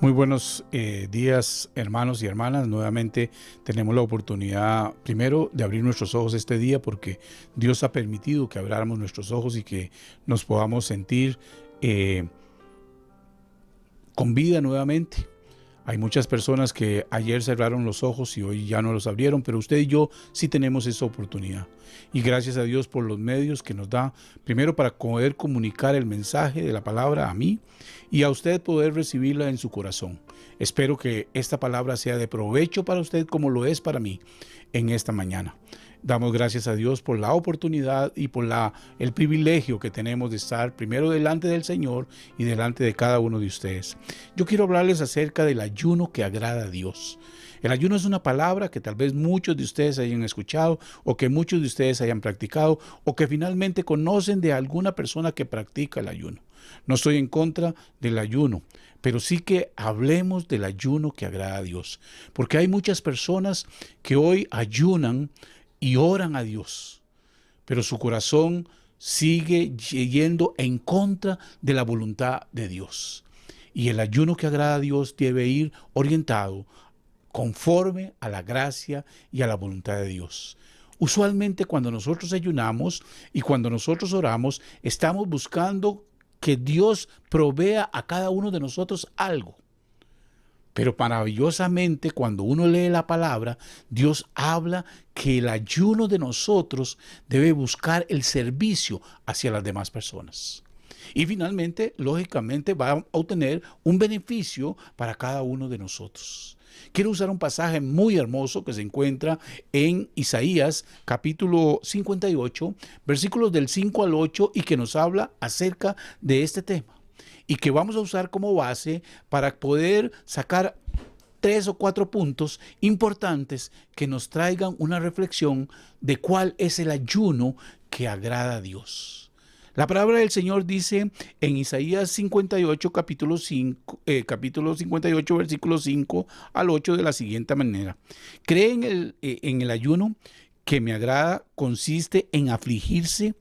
Muy buenos días, hermanos y hermanas. Nuevamente tenemos la oportunidad, primero, de abrir nuestros ojos este día, porque Dios ha permitido que abramos nuestros ojos y que nos podamos sentir con vida nuevamente. Hay muchas personas que ayer cerraron los ojos y hoy ya no los abrieron, pero usted y yo sí tenemos esa oportunidad. Y gracias a Dios por los medios que nos da, primero para poder comunicar el mensaje de la palabra a mí y a usted poder recibirla en su corazón. Espero que esta palabra sea de provecho para usted como lo es para mí en esta mañana. Damos gracias a Dios por la oportunidad y por el privilegio que tenemos de estar primero delante del Señor y delante de cada uno de ustedes. Yo quiero hablarles acerca del ayuno que agrada a Dios. El ayuno es una palabra que tal vez muchos de ustedes hayan escuchado o que muchos de ustedes hayan practicado o que finalmente conocen de alguna persona que practica el ayuno. No estoy en contra del ayuno, pero sí que hablemos del ayuno que agrada a Dios. Porque hay muchas personas que hoy ayunan y oran a Dios, pero su corazón sigue yendo en contra de la voluntad de Dios. Y el ayuno que agrada a Dios debe ir orientado conforme a la gracia y a la voluntad de Dios. Usualmente cuando nosotros ayunamos y cuando nosotros oramos, estamos buscando que Dios provea a cada uno de nosotros algo. Pero maravillosamente, cuando uno lee la palabra, Dios habla que el ayuno de nosotros debe buscar el servicio hacia las demás personas. Y finalmente, lógicamente, va a obtener un beneficio para cada uno de nosotros. Quiero usar un pasaje muy hermoso que se encuentra en Isaías capítulo 58, versículos del 5 al 8, y que nos habla acerca de este tema. Y que vamos a usar como base para poder sacar 3 o 4 puntos importantes que nos traigan una reflexión de cuál es el ayuno que agrada a Dios. La palabra del Señor dice en Isaías 58, capítulo 58, versículos 5 al 8 de la siguiente manera. Cree en el ayuno que me agrada, consiste en afligirse,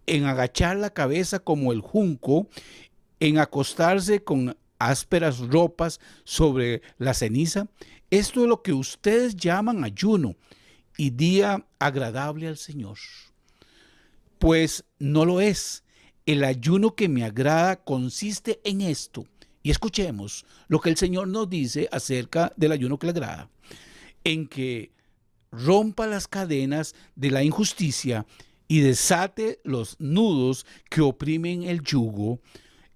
en agachar la cabeza como el junco, en acostarse con ásperas ropas sobre la ceniza. Esto es lo que ustedes llaman ayuno y día agradable al Señor. Pues no lo es. El ayuno que me agrada consiste en esto. Y escuchemos lo que el Señor nos dice acerca del ayuno que le agrada. En que rompa las cadenas de la injusticia y desate los nudos que oprimen el yugo,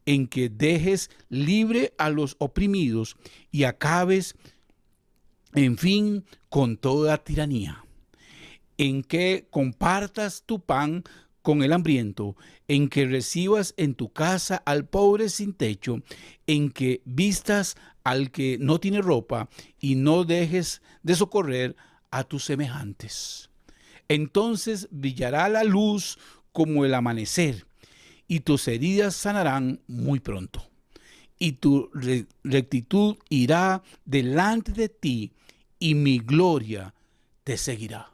en que dejes libre a los oprimidos y acabes, en fin, con toda tiranía. En que compartas tu pan con el hambriento, en que recibas en tu casa al pobre sin techo, en que vistas al que no tiene ropa y no dejes de socorrer a tus semejantes. Entonces brillará la luz como el amanecer, y tus heridas sanarán muy pronto, y tu rectitud irá delante de ti, y mi gloria te seguirá.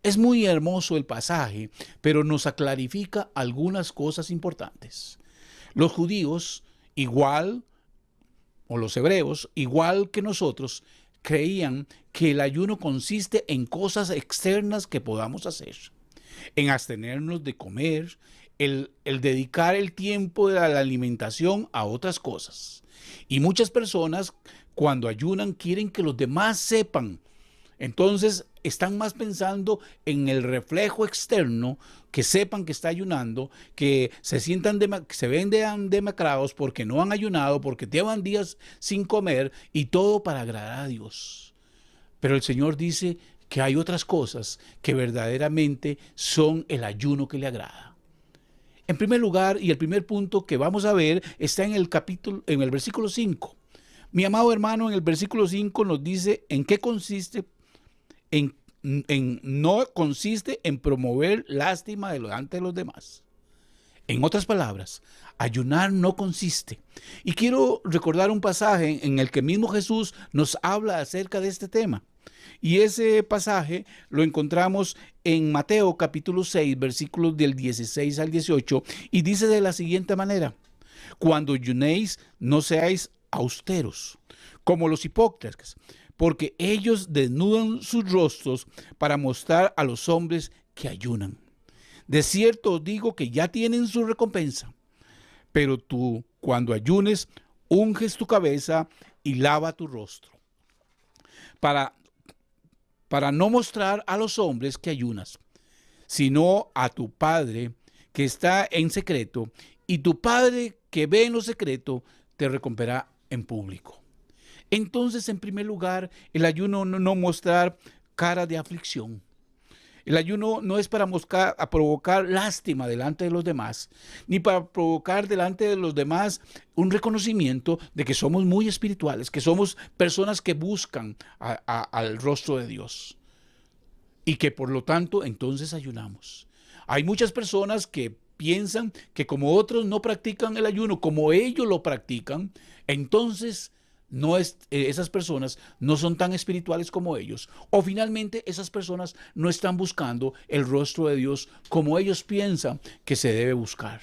Es muy hermoso el pasaje, pero nos clarifica algunas cosas importantes. Los judíos, o los hebreos, igual que nosotros, creían que el ayuno consiste en cosas externas que podamos hacer, en abstenernos de comer, el dedicar el tiempo de la alimentación a otras cosas. Y muchas personas cuando ayunan quieren que los demás sepan. Entonces están más pensando en el reflejo externo, que sepan que está ayunando, que se vean demacrados porque no han ayunado, porque llevan días sin comer y todo para agradar a Dios. Pero el Señor dice que hay otras cosas que verdaderamente son el ayuno que le agrada. En primer lugar, y el primer punto que vamos a ver está en el versículo 5. Mi amado hermano, en el versículo 5 nos dice en qué consiste. No consiste en promover lástima delante de los demás. En otras palabras, ayunar no consiste. Y quiero recordar un pasaje en el que mismo Jesús nos habla acerca de este tema. Y ese pasaje lo encontramos en Mateo capítulo 6, versículos del 16 al 18, y dice de la siguiente manera: cuando ayunéis, no seáis austeros, como los hipócritas, porque ellos desnudan sus rostros para mostrar a los hombres que ayunan. De cierto os digo que ya tienen su recompensa. Pero tú, cuando ayunes, unges tu cabeza y lava tu rostro, para, para no mostrar a los hombres que ayunas, sino a tu Padre que está en secreto, y tu Padre que ve en lo secreto te recompensará en público. Entonces, en primer lugar, el ayuno no mostrar cara de aflicción. El ayuno no es para provocar lástima delante de los demás, ni para provocar delante de los demás un reconocimiento de que somos muy espirituales, que somos personas que buscan al rostro de Dios y que por lo tanto entonces ayunamos. Hay muchas personas que piensan que como otros no practican el ayuno, como ellos lo practican, entonces esas personas no son tan espirituales como ellos, o finalmente esas personas no están buscando el rostro de Dios como ellos piensan que se debe buscar.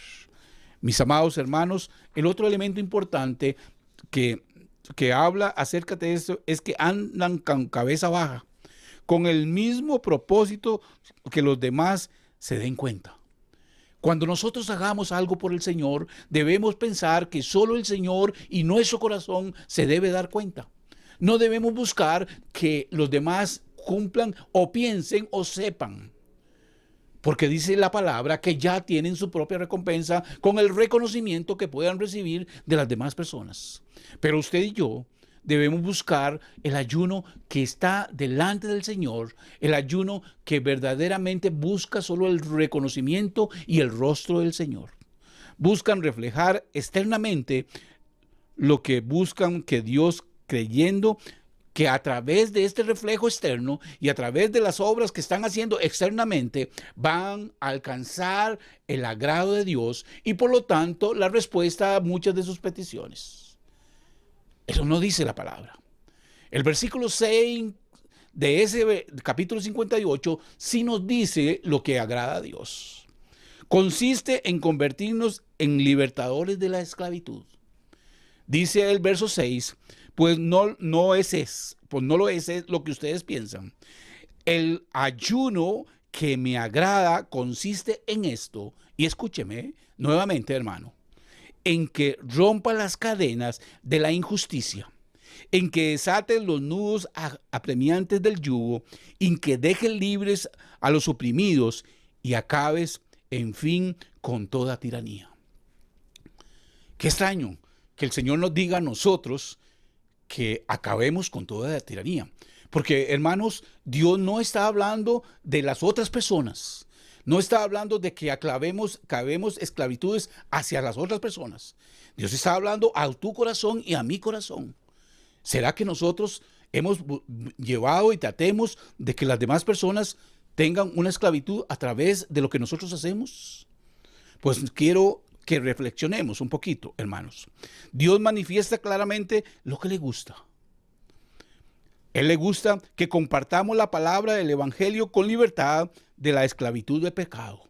Mis amados hermanos, el otro elemento importante que habla acerca de esto es que andan con cabeza baja, con el mismo propósito que los demás se den cuenta. Cuando nosotros hagamos algo por el Señor, debemos pensar que solo el Señor y nuestro corazón se debe dar cuenta. No debemos buscar que los demás cumplan o piensen o sepan. Porque dice la palabra que ya tienen su propia recompensa con el reconocimiento que puedan recibir de las demás personas. Pero usted y yo debemos buscar el ayuno que está delante del Señor, el ayuno que verdaderamente busca solo el reconocimiento y el rostro del Señor. Buscan reflejar externamente lo que buscan que Dios, creyendo que a través de este reflejo externo y a través de las obras que están haciendo externamente, van a alcanzar el agrado de Dios y por lo tanto la respuesta a muchas de sus peticiones. Eso no dice la palabra. El versículo 6 de ese capítulo 58 sí nos dice lo que agrada a Dios. Consiste en convertirnos en libertadores de la esclavitud. Dice el verso 6, pues no lo es lo que ustedes piensan. El ayuno que me agrada consiste en esto, y escúcheme nuevamente, hermano, en que rompa las cadenas de la injusticia, en que desate los nudos apremiantes del yugo, en que deje libres a los oprimidos y acabes, en fin, con toda tiranía. Qué extraño que el Señor nos diga a nosotros que acabemos con toda la tiranía. Porque, hermanos, Dios no está hablando de las otras personas. No está hablando de que acabemos esclavitudes hacia las otras personas. Dios está hablando a tu corazón y a mi corazón. ¿Será que nosotros hemos llevado y tratemos de que las demás personas tengan una esclavitud a través de lo que nosotros hacemos? Pues quiero que reflexionemos un poquito, hermanos. Dios manifiesta claramente lo que le gusta. Él le gusta que compartamos la palabra del evangelio con libertad de la esclavitud del pecado.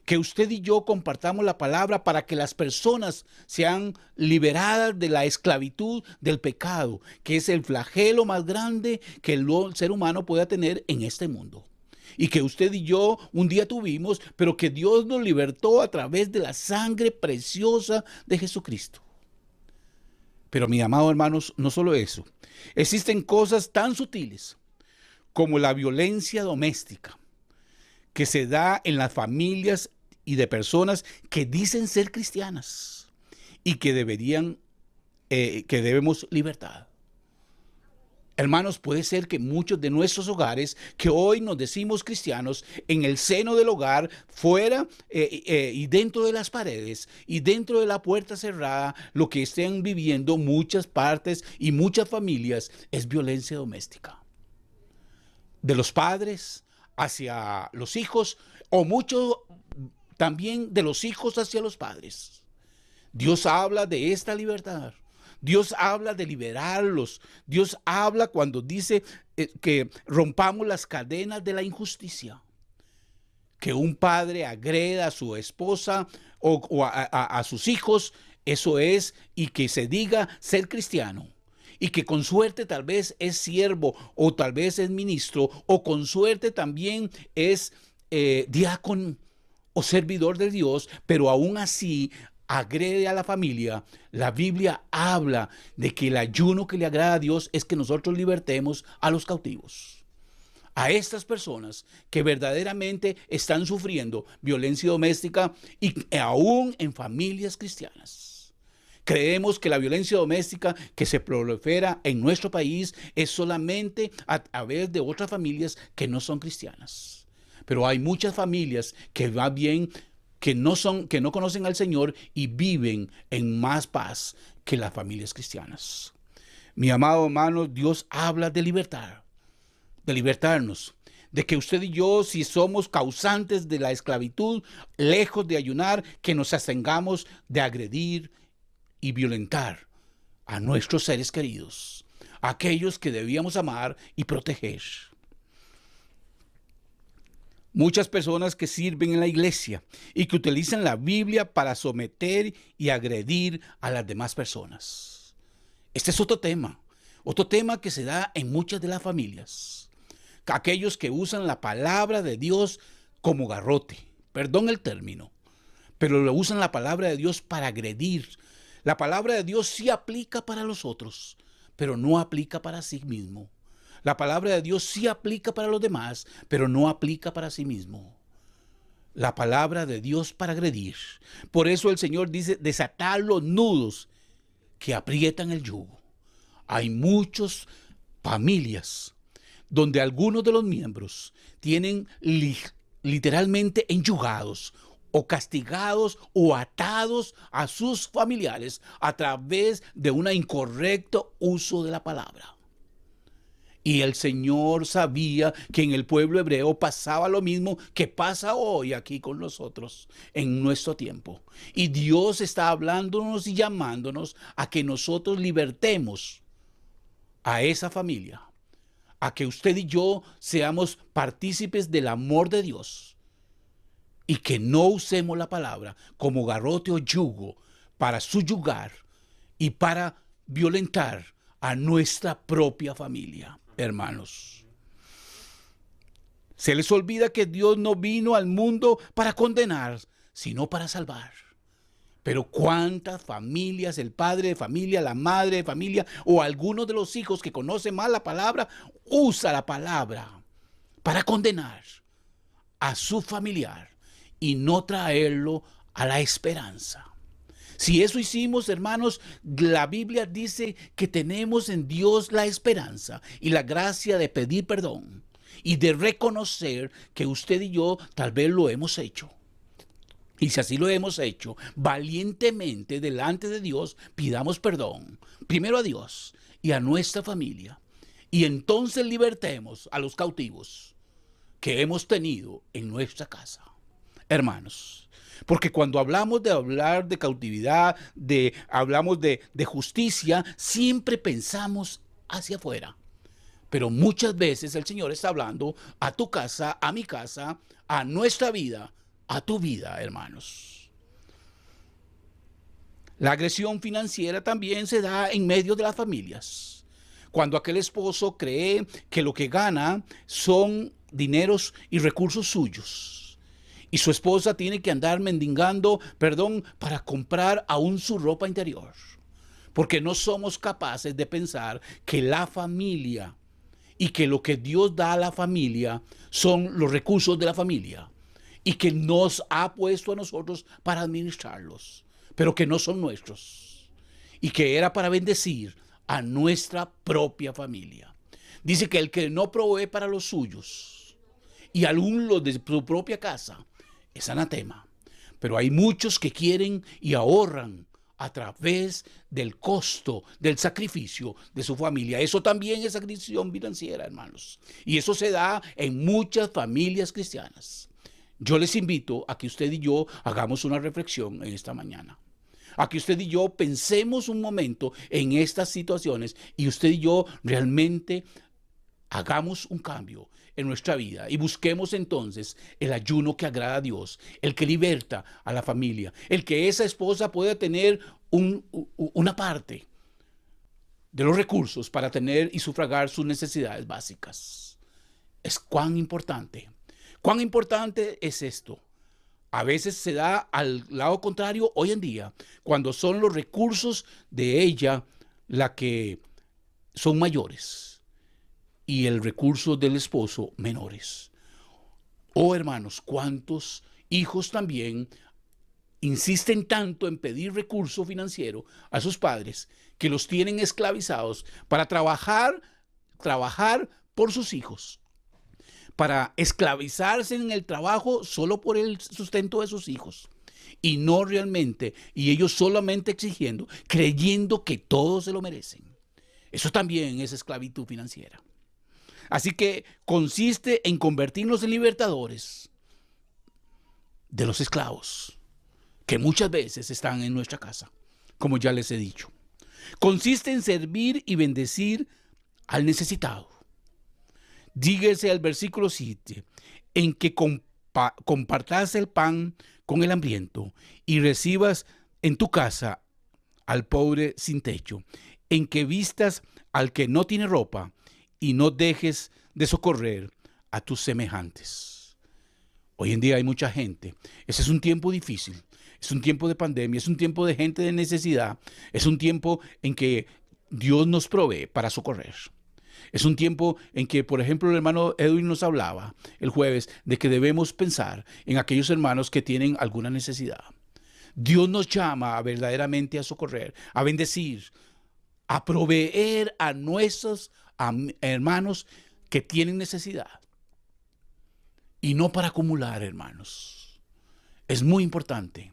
Que usted y yo compartamos la palabra para que las personas sean liberadas de la esclavitud del pecado, que es el flagelo más grande que el ser humano pueda tener en este mundo. Y que usted y yo un día tuvimos, pero que Dios nos libertó a través de la sangre preciosa de Jesucristo. Pero, mis amados hermanos, no solo eso. Existen cosas tan sutiles como la violencia doméstica que se da en las familias y de personas que dicen ser cristianas y que debemos libertad. Hermanos, puede ser que muchos de nuestros hogares, que hoy nos decimos cristianos, en el seno del hogar, fuera y dentro de las paredes y dentro de la puerta cerrada, lo que estén viviendo muchas partes y muchas familias es violencia doméstica. De los padres hacia los hijos, o mucho también de los hijos hacia los padres. Dios habla de esta libertad. Dios habla de liberarlos. Dios habla cuando dice que rompamos las cadenas de la injusticia. Que un padre agreda a su esposa o a sus hijos Eso es, y que se diga ser cristiano. Y que con suerte tal vez es siervo o tal vez es ministro o con suerte también es diácono o servidor de Dios, pero aún así agrede a la familia. La Biblia habla de que el ayuno que le agrada a Dios es que nosotros libertemos a los cautivos. A estas personas que verdaderamente están sufriendo violencia doméstica y aún en familias cristianas. Creemos que la violencia doméstica que se prolifera en nuestro país es solamente a través de otras familias que no son cristianas. Pero hay muchas familias que va bien, que no conocen al Señor y viven en más paz que las familias cristianas. Mi amado hermano, Dios habla de libertad, de libertarnos, de que usted y yo, si somos causantes de la esclavitud, lejos de ayunar, que nos abstengamos de agredir y violentar a nuestros seres queridos, aquellos que debíamos amar y proteger. Muchas personas que sirven en la iglesia y que utilizan la Biblia para someter y agredir a las demás personas. Este es otro tema que se da en muchas de las familias. Aquellos que usan la palabra de Dios como garrote, perdón el término, pero lo usan la palabra de Dios para agredir. La palabra de Dios sí aplica para los otros, pero no aplica para sí mismo. La palabra de Dios sí aplica para los demás, pero no aplica para sí mismo. La palabra de Dios para agredir. Por eso el Señor dice, desatar los nudos que aprietan el yugo. Hay muchas familias donde algunos de los miembros tienen literalmente enyugados o castigados o atados a sus familiares a través de un incorrecto uso de la palabra. Y el Señor sabía que en el pueblo hebreo pasaba lo mismo que pasa hoy aquí con nosotros en nuestro tiempo. Y Dios está hablándonos y llamándonos a que nosotros libertemos a esa familia, a que usted y yo seamos partícipes del amor de Dios. Y que no usemos la palabra como garrote o yugo para subyugar y para violentar a nuestra propia familia, hermanos. Se les olvida que Dios no vino al mundo para condenar, sino para salvar. Pero cuántas familias, el padre de familia, la madre de familia o algunos de los hijos que conocen mal la palabra, usa la palabra para condenar a su familiar y no traerlo a la esperanza. Si eso hicimos, hermanos, la Biblia dice que tenemos en Dios la esperanza y la gracia de pedir perdón y de reconocer que usted y yo tal vez lo hemos hecho. Y si así lo hemos hecho, valientemente delante de Dios, pidamos perdón, primero a Dios y a nuestra familia. Y entonces libertemos a los cautivos que hemos tenido en nuestra casa. Hermanos, porque cuando hablamos de cautividad, hablamos de justicia, siempre pensamos hacia afuera. Pero muchas veces el Señor está hablando a tu casa, a mi casa, a nuestra vida, a tu vida, hermanos. La agresión financiera también se da en medio de las familias. Cuando aquel esposo cree que lo que gana son dineros y recursos suyos. Y su esposa tiene que andar mendigando, para comprar aún su ropa interior. Porque no somos capaces de pensar que la familia y que lo que Dios da a la familia son los recursos de la familia. Y que nos ha puesto a nosotros para administrarlos, pero que no son nuestros. Y que era para bendecir a nuestra propia familia. Dice que el que no provee para los suyos y aún los de su propia casa es anatema. Pero hay muchos que quieren y ahorran a través del costo, del sacrificio de su familia. Eso también es agresión financiera, hermanos. Y eso se da en muchas familias cristianas. Yo les invito a que usted y yo hagamos una reflexión en esta mañana. A que usted y yo pensemos un momento en estas situaciones y usted y yo realmente hagamos un cambio en nuestra vida y busquemos entonces el ayuno que agrada a Dios, el que liberta a la familia, el que esa esposa pueda tener una parte de los recursos para tener y sufragar sus necesidades básicas. Es cuán importante es esto. A veces se da al lado contrario hoy en día, cuando son los recursos de ella la que son mayores y el recurso del esposo menores. Oh hermanos, cuántos hijos también insisten tanto en pedir recurso financiero a sus padres que los tienen esclavizados para trabajar por sus hijos, para esclavizarse en el trabajo solo por el sustento de sus hijos y no realmente, y ellos solamente exigiendo, creyendo que todos se lo merecen. Eso también es esclavitud financiera. Así que consiste en convertirnos en libertadores de los esclavos que muchas veces están en nuestra casa, como ya les he dicho. Consiste en servir y bendecir al necesitado. Dígase al versículo 7, en que compartas el pan con el hambriento y recibas en tu casa al pobre sin techo, en que vistas al que no tiene ropa y no dejes de socorrer a tus semejantes. Hoy en día hay mucha gente. Ese es un tiempo difícil. Es un tiempo de pandemia, es un tiempo de gente de necesidad, es un tiempo en que Dios nos provee para socorrer. Es un tiempo en que, por ejemplo, el hermano Edwin nos hablaba el jueves de que debemos pensar en aquellos hermanos que tienen alguna necesidad. Dios nos llama verdaderamente a socorrer, a bendecir, a proveer a nuestros hermanos que tienen necesidad. Y no para acumular, hermanos. Es muy importante.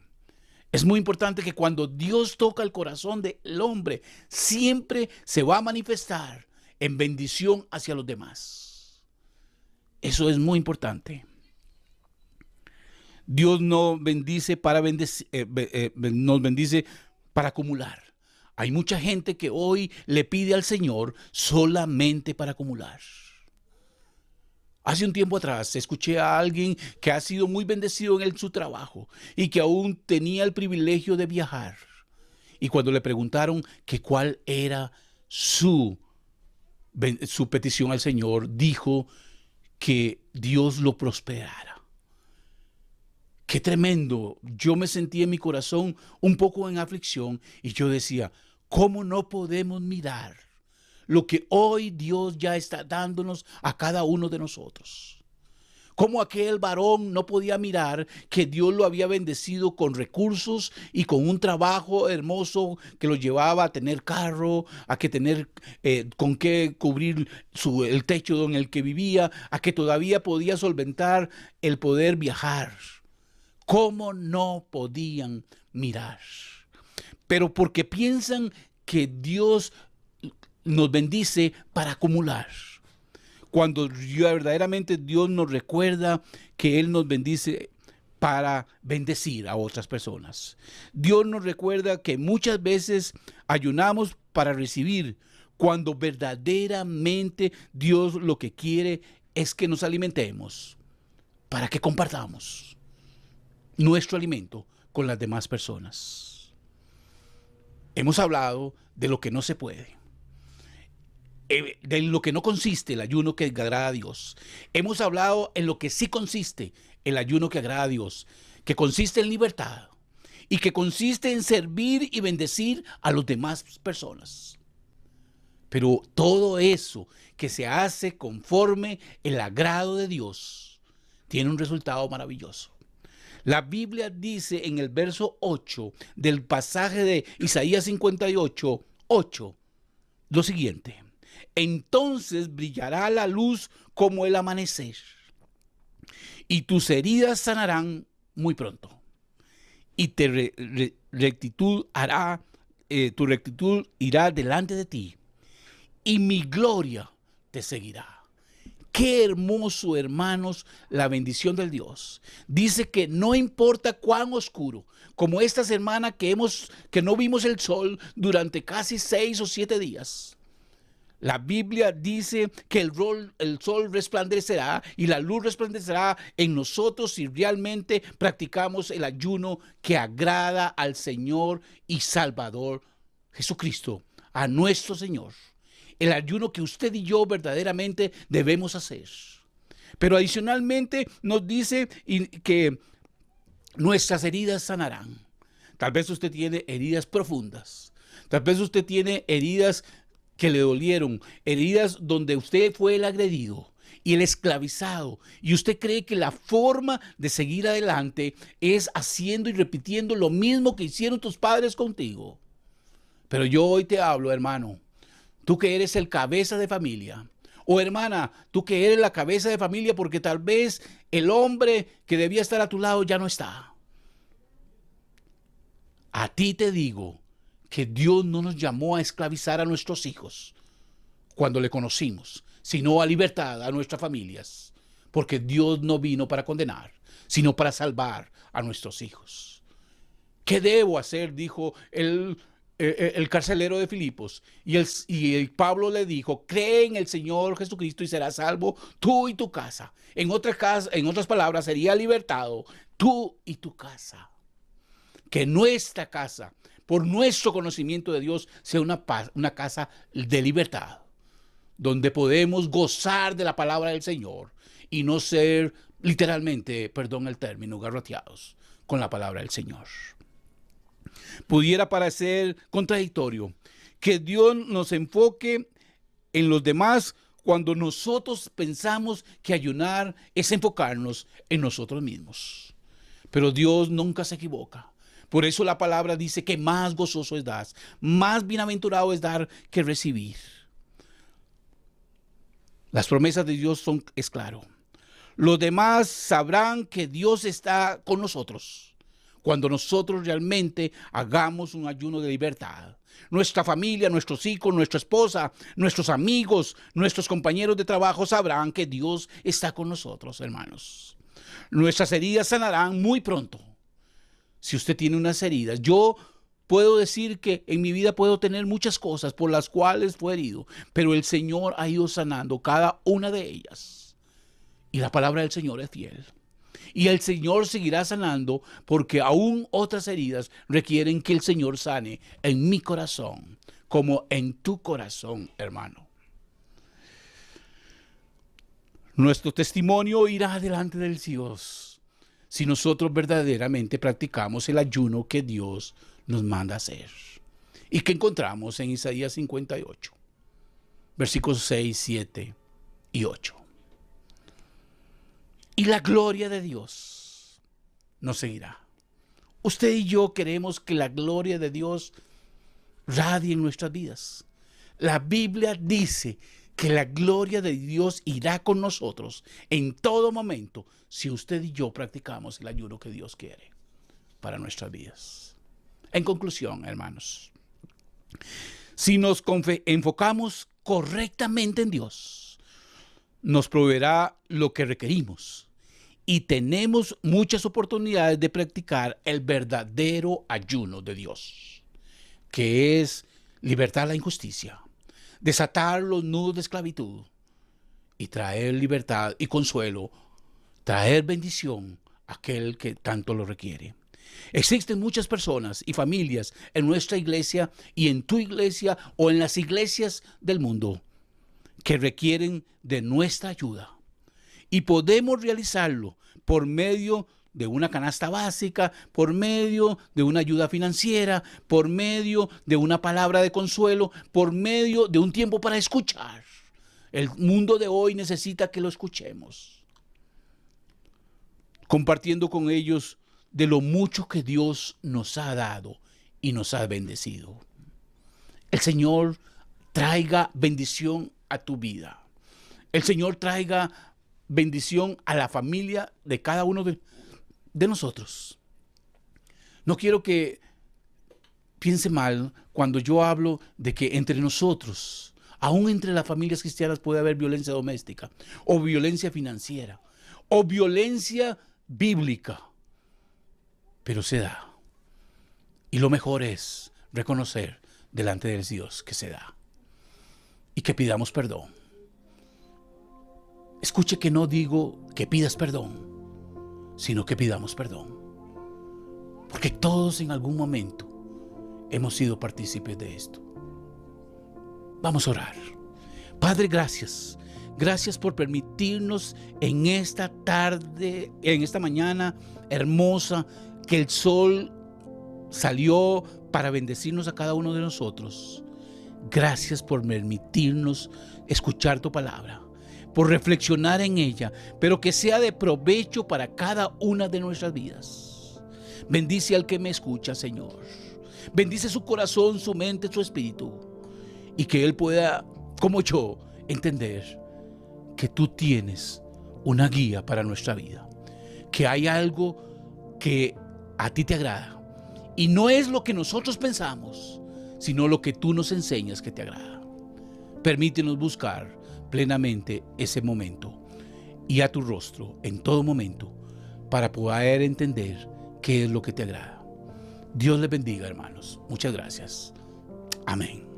Es muy importante que cuando Dios toca el corazón del hombre, siempre se va a manifestar en bendición hacia los demás. Eso es muy importante. Dios no bendice para nos bendice para acumular. Hay mucha gente que hoy le pide al Señor solamente para acumular. Hace un tiempo atrás escuché a alguien que ha sido muy bendecido en su trabajo y que aún tenía el privilegio de viajar. Y cuando le preguntaron que cuál era su petición al Señor, dijo que Dios lo prosperara. Qué tremendo. Yo me sentí en mi corazón un poco en aflicción y yo decía, ¿cómo no podemos mirar lo que hoy Dios ya está dándonos a cada uno de nosotros? Como aquel varón no podía mirar que Dios lo había bendecido con recursos y con un trabajo hermoso que lo llevaba a tener carro, a que tener con qué cubrir el techo en el que vivía, a que todavía podía solventar el poder viajar. ¿Cómo no podían mirar? Pero porque piensan que Dios nos bendice para acumular. Cuando verdaderamente Dios nos recuerda que Él nos bendice para bendecir a otras personas. Dios nos recuerda que muchas veces ayunamos para recibir, cuando verdaderamente Dios lo que quiere es que nos alimentemos, para que compartamos nuestro alimento con las demás personas. Hemos hablado de lo que no se puede, de lo que no consiste el ayuno que agrada a Dios. Hemos hablado en lo que sí consiste el ayuno que agrada a Dios, que consiste en libertad y que consiste en servir y bendecir a las demás personas. Pero todo eso que se hace conforme el agrado de Dios tiene un resultado maravilloso. La Biblia dice en el verso 8 del pasaje de Isaías 58, 8, lo siguiente: entonces brillará la luz como el amanecer, y tus heridas sanarán muy pronto, y tu rectitud irá delante de ti, y mi gloria te seguirá. Qué hermoso, hermanos, la bendición del Dios. Dice que no importa cuán oscuro, como esta semana que no vimos el sol durante casi 6 o 7 días. La Biblia dice que el sol resplandecerá y la luz resplandecerá en nosotros si realmente practicamos el ayuno que agrada al Señor y Salvador Jesucristo, a nuestro Señor. El ayuno que usted y yo verdaderamente debemos hacer. Pero adicionalmente nos dice que nuestras heridas sanarán. Tal vez usted tiene heridas profundas. Tal vez usted tiene heridas que le dolieron, heridas donde usted fue el agredido y el esclavizado, y usted cree que la forma de seguir adelante es haciendo y repitiendo lo mismo que hicieron tus padres contigo. Pero yo hoy te hablo, hermano, tú que eres el cabeza de familia, o hermana, tú que eres la cabeza de familia, porque tal vez el hombre que debía estar a tu lado ya no está. A ti te digo que Dios no nos llamó a esclavizar a nuestros hijos cuando le conocimos, sino a libertad a nuestras familias, porque Dios no vino para condenar, sino para salvar a nuestros hijos. ¿Qué debo hacer?, dijo el carcelero de Filipos, y Pablo le dijo: cree en el Señor Jesucristo y serás salvo tú y tu casa. En otras palabras, sería libertado tú y tu casa. Que nuestra casa, por nuestro conocimiento de Dios, sea una casa de libertad, donde podemos gozar de la palabra del Señor y no ser literalmente, perdón el término, garroteados con la palabra del Señor. Pudiera parecer contradictorio que Dios nos enfoque en los demás cuando nosotros pensamos que ayunar es enfocarnos en nosotros mismos. Pero Dios nunca se equivoca. Por eso la palabra dice que más gozoso es dar, más bienaventurado es dar que recibir. Las promesas de Dios es claro. Los demás sabrán que Dios está con nosotros cuando nosotros realmente hagamos un ayuno de libertad. Nuestra familia, nuestros hijos, nuestra esposa, nuestros amigos, nuestros compañeros de trabajo sabrán que Dios está con nosotros, hermanos. Nuestras heridas sanarán muy pronto. Si usted tiene unas heridas, yo puedo decir que en mi vida puedo tener muchas cosas por las cuales fue herido, pero el Señor ha ido sanando cada una de ellas. Y la palabra del Señor es fiel. Y el Señor seguirá sanando, porque aún otras heridas requieren que el Señor sane en mi corazón, como en tu corazón, hermano. Nuestro testimonio irá delante del Dios si nosotros verdaderamente practicamos el ayuno que Dios nos manda hacer. Y que encontramos en Isaías 58, versículos 6, 7 y 8. Y la gloria de Dios nos seguirá. Usted y yo queremos que la gloria de Dios radie en nuestras vidas. La Biblia dice que la gloria de Dios irá con nosotros en todo momento si usted y yo practicamos el ayuno que Dios quiere para nuestras vidas. En conclusión, hermanos, si nos enfocamos correctamente en Dios, nos proveerá lo que requerimos y tenemos muchas oportunidades de practicar el verdadero ayuno de Dios, que es libertar la injusticia, desatar los nudos de esclavitud y traer libertad y consuelo, traer bendición a aquel que tanto lo requiere. Existen muchas personas y familias en nuestra iglesia y en tu iglesia o en las iglesias del mundo que requieren de nuestra ayuda. Y podemos realizarlo por medio de una canasta básica, por medio de una ayuda financiera, por medio de una palabra de consuelo, por medio de un tiempo para escuchar. El mundo de hoy necesita que lo escuchemos, compartiendo con ellos de lo mucho que Dios nos ha dado y nos ha bendecido. El Señor traiga bendición a tu vida. El Señor traiga bendición a la familia de cada uno de nosotros. No quiero que piense mal cuando yo hablo de que entre nosotros, aún entre las familias cristianas, puede haber violencia doméstica o violencia financiera o violencia bíblica. Pero se da. Y lo mejor es reconocer delante del Dios que se da. y que pidamos perdón. Escuche que no digo que pidas perdón, sino que pidamos perdón. Porque todos en algún momento hemos sido partícipes de esto. Vamos a orar. Padre, gracias. Gracias por permitirnos en esta tarde, en esta mañana hermosa, que el sol salió para bendecirnos a cada uno de nosotros. Gracias por permitirnos escuchar tu palabra, por reflexionar en ella, pero que sea de provecho para cada una de nuestras vidas. Bendice al que me escucha, Señor. Bendice su corazón, su mente, su espíritu, y que él pueda, como yo, entender que tú tienes una guía para nuestra vida, que hay algo que a ti te agrada, y no es lo que nosotros pensamos, sino lo que tú nos enseñas que te agrada. Permítenos buscar plenamente ese momento y a tu rostro en todo momento para poder entender qué es lo que te agrada. Dios les bendiga, hermanos. Muchas gracias. Amén.